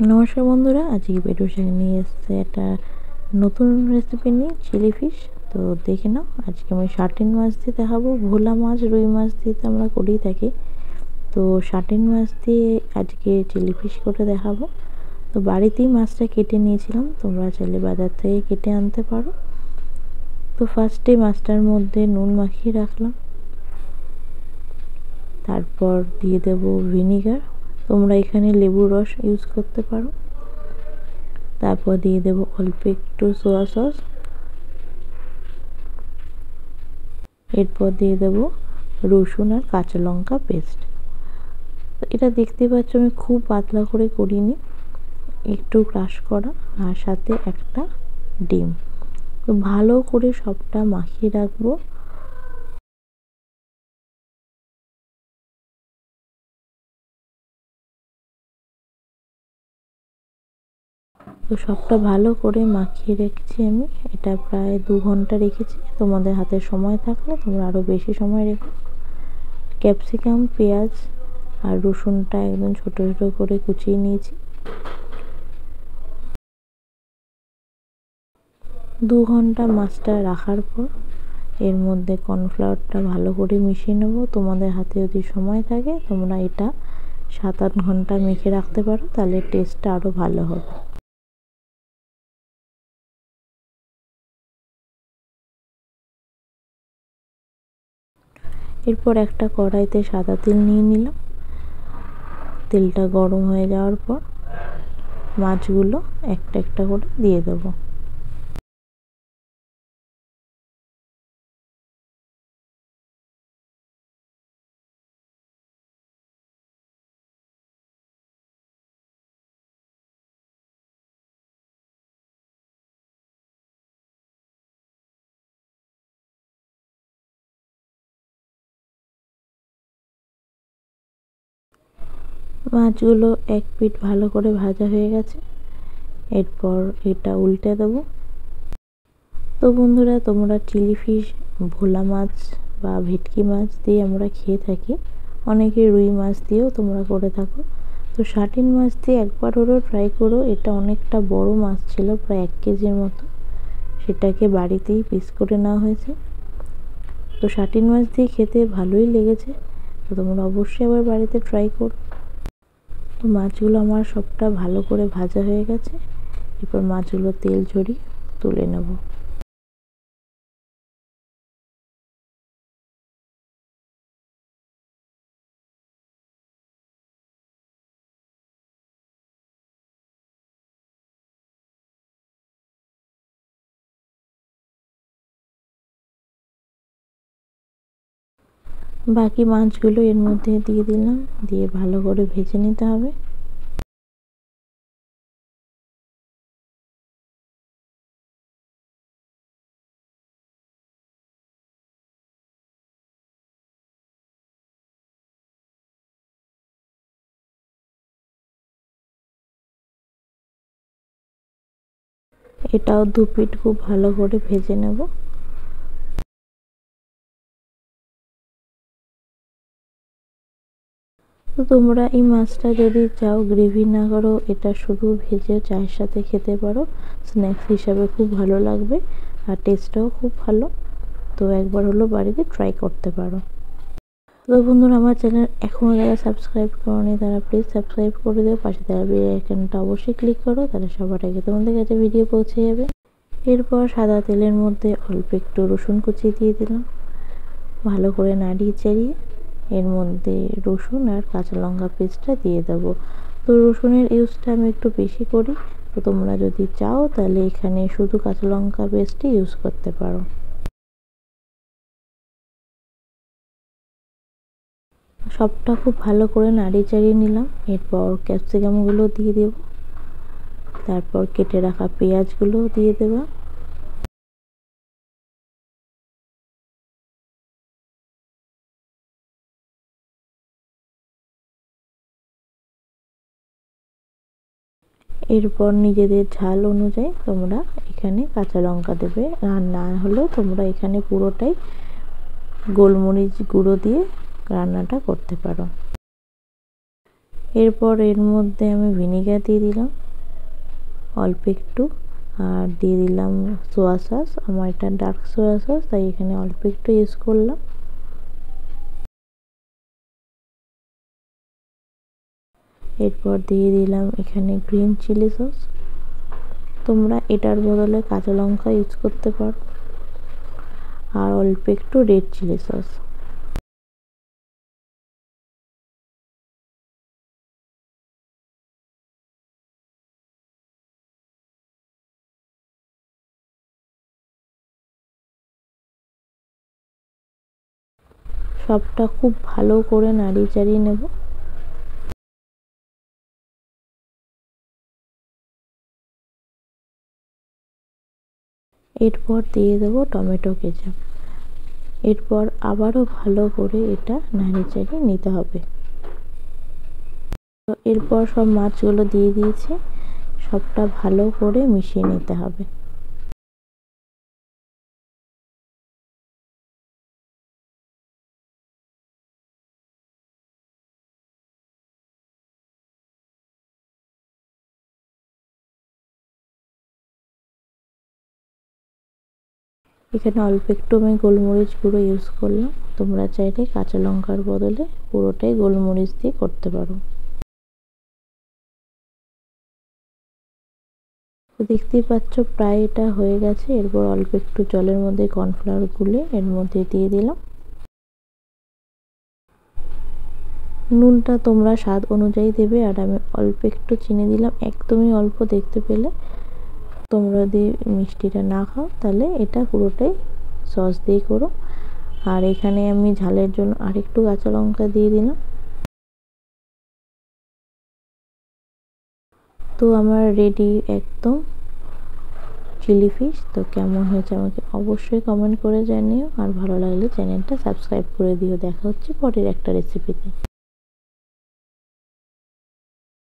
নমস্কার বন্ধুরা, আজকে পেটুর শাক নিয়ে এসেছে একটা নতুন রেসিপি নিয়ে চিলি ফিশ। তো দেখে নাও, আজকে আমি শার্টিন মাছ দিয়ে দেখাবো। ভোলা মাছ, রুই মাছ দিয়ে তো আমরা করেই থাকি, তো শার্টিন মাছ দিয়ে আজকে চিলি ফিশ করে দেখাবো। তো বাড়িতেই মাছটা কেটে নিয়েছিলাম, তোমরা চাইলে বাজার থেকে কেটে আনতে পারো। তো ফার্স্টে মাছটার মধ্যে নুন মাখিয়ে রাখলাম, তারপর দিয়ে দেব ভিনিগার, তোমরা এখানে লেবুর রস ইউজ করতে পারো। তারপর দিয়ে দেব অল্প একটু সোয়া সস, এরপর দিয়ে দেব রসুন আর কাঁচা লঙ্কা পেস্ট। এটা দেখতে পাচ্ছ আমি খুব পাতলা করে করিনি, একটু ক্রাশ করা, আর সাথে একটা ডিম। তো ভালো করে সবটা মাখিয়ে রাখবো। তো সবটা ভালো করে মাখিয়ে রেখেছি আমি, এটা প্রায় 2 ঘন্টা রেখেছি। তোমাদের হাতে সময় থাকলে তোমরা আরও বেশি সময় রেখো। ক্যাপসিকাম, পেঁয়াজ আর রসুনটা একদম ছোটো ছোটো করে কুচিয়ে নিয়েছি। 2 ঘন্টা মাছটা রাখার পর এর মধ্যে কর্নফ্লাওয়ারটা ভালো করে মিশিয়ে নেব। তোমাদের হাতে যদি সময় থাকে তোমরা এটা 7-8 ঘন্টা মেখে রাখতে পারো, তাহলে টেস্টটা আরও ভালো হবে। এরপর একটা কড়াইতে সাদা তেল নিয়ে নিলাম। তেলটা গরম হয়ে যাওয়ার পর মাছগুলো একটা একটা করে দিয়ে দেবো। মাছগুলো এক পিঠ ভালো করে ভাজা হয়ে গেছে, এরপর এটা উল্টে দেবো। তো বন্ধুরা, তোমরা চিলি ফিশ ভোলা মাছ বা ভেটকি মাছ দিয়ে আমরা খেয়ে থাকি, অনেকে রুই মাছ দিয়েও তোমরা করে থাকো। তো শার্টিন মাছ দিয়ে একবার হলেও ট্রাই করো। এটা অনেকটা বড় মাছ ছিল, প্রায় 1 কেজির মতো। সেটাকে বাড়িতেই পিস করে নেওয়া হয়েছে। তো শার্টিন মাছ দিয়ে খেতে ভালোই লেগেছে, তো তোমরা অবশ্যই আবার বাড়িতে ট্রাই করো। তো মাছগুলো আমার সবটা ভালো করে ভাজা হয়ে গেছে, এরপর মাছগুলো তেল ঝরিয়ে তুলে নেব। বাকি মাছগুলো এর মধ্যে দিয়ে দিলাম, দিয়ে ভালো করে ভেজে নিতে হবে। এটাও 2 পিঠ খুব ভালো করে ভেজে নেব। তো তোমরা এই মাছটা যদি চাও গ্রেভি না করো, এটা শুধু ভেজে চায়ের সাথে খেতে পারো, স্ন্যাক্স হিসাবে খুব ভালো লাগবে, আর টেস্টটাও খুব ভালো। তো একবার হলো বাড়িতে ট্রাই করতে পারো। তো বন্ধুরা, আমার চ্যানেল এখনও যারা সাবস্ক্রাইব করোনি তারা প্লিজ সাবস্ক্রাইব করে দিও, পাশে থাকা বেল আইকনটা অবশ্যই ক্লিক করো, তাহলে সবার আগে তোমাদের কাছে ভিডিও পৌঁছে যাবে। এরপর সাদা তেলের মধ্যে অল্প একটু রসুন কুচি দিয়ে দিলাম, ভালো করে নাড়িয়ে চাড়িয়ে এর মধ্যে রসুন আর কাঁচা লঙ্কা পেস্টটা দিয়ে দেবো। তো রসুনের ইউজটা আমি একটু বেশি করি, তো তোমরা যদি চাও তাহলে এখানে শুধু কাঁচা লঙ্কা পেস্টই ইউজ করতে পারো। সবটা খুব ভালো করে নাড়িয়ে চাড়িয়ে নিলাম, এরপর ক্যাপসিকামগুলো দিয়ে দেব, তারপর কেটে রাখা পেঁয়াজগুলো দিয়ে দেবো। এরপর নিজেদের ঝাল অনুযায়ী তোমরা এখানে কাঁচা লঙ্কা দেবে, আর না হলেও তোমরা এখানে পুরোটাই গোলমরিচ গুঁড়ো দিয়ে রান্নাটা করতে পারো। এরপর এর মধ্যে আমি ভিনেগার দিয়ে দিলাম অল্প একটু, আর দিয়ে দিলাম সোয়া সস। আমার এটা ডার্ক সোয়া সস, তাই এখানে অল্প একটু ইউজ করলাম। এরপর দিয়ে দিলাম এখানে গ্রিন চিলি সস। তোমরা এটার বদলে কাঁচা লঙ্কা ইউজ করতে পারো। আর অল্প একটু রেড চিলি সস। সবটা খুব ভালো করে নাড়িয়ে চাড়িয়ে নেব। এরপর দিয়ে দেবো টমেটো কেচাপ। এরপর আবারও ভালো করে এটা নাড়িয়ে চাড়িয়ে নিতে হবে। তো এরপর সব মাছগুলো দিয়ে দিয়েছি, সবটা ভালো করে মিশিয়ে নিতে হবে। এখানে অল্প একটু আমি গোলমরিচ গুঁড়ো ইউজ করলাম। তোমরা চাইলে কাঁচা লঙ্কার বদলে পুরোটাই গোলমরিচ দিয়ে করতে পারো। তো দেখতেই পাচ্ছ প্রায় এটা হয়ে গেছে। এরপর অল্প একটু জলের মধ্যে কর্নফ্লাওয়ার গুলে এর মধ্যে দিয়ে দিলাম। নুনটা তোমরা স্বাদ অনুযায়ী দেবে, আর আমি অল্প একটু চিনি দিলাম, একদমই অল্প। দেখতে পেলে তোমরা যদি মিষ্টিটা না খাও তাহলে এটা পুরোটাই সস দিয়ে করো। আর এখানে আমি ঝালের জন্য আরেকটু কাঁচা লঙ্কা দিয়ে দিলাম। তো আমার রেডি একদম চিলি ফিশ। তো কেমন হয়েছে আমাকে অবশ্যই কমেন্ট করে জানিও, আর ভালো লাগলে চ্যানেলটা সাবস্ক্রাইব করে দিও। দেখা হচ্ছে পরের একটা রেসিপিতে।